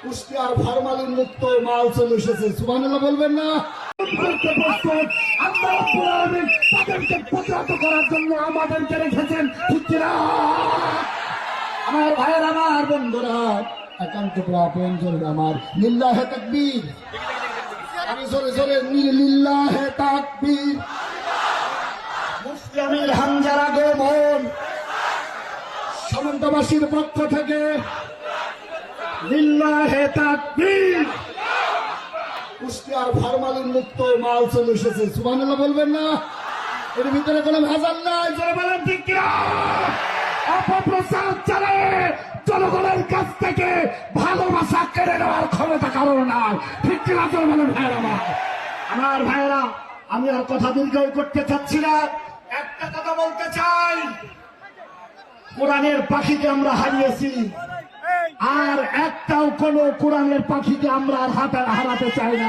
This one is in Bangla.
কুষ্টিয়ার ফরমালিন মুক্ত মাল চলে এসেছে। সুবহানাল্লাহ বলবেন না? তাদেরকে প্রতিহত করার জন্য আমাদেরকে রেখেছেন। আমার ভাইয়ের, আমার বন্ধুরা, একান্ত আপন জোরে আমার লিল্লাহে তাকবীর। আমি জোরে জোরে লিল্লাহে তাকবীর। মুফতি আমির হামজার আগমন সীমান্তবাসীর পক্ষ থেকে লিল্লাহে তাকবীর। কুষ্টিয়ার ফরমালিন মুক্ত মাল চলে এসেছে। সুবহানাল্লাহ বলবেন না? এর ভিতরে কোনো ভেজাল নাই। জোরে বলেন ঠিক কিনা? অপপ্রচার চালায় জনগণের কাছ থেকে ভালোবাসা কেড়ে নেওয়ার ক্ষমতা কারণ নাই। ঠিক কিনা? জোরে বলেন ভাইয়েরা। আমার ভাইয়েরা, আমি আর কথা দীর্ঘ করতে চাচ্ছি না। একটা কথা বলতে চাই, কোরআনের পাখিকে আমরা হারিয়েছি, আর একটাও কোন কোরআনের পাখিকে আমরা আর হারাতে চাই না।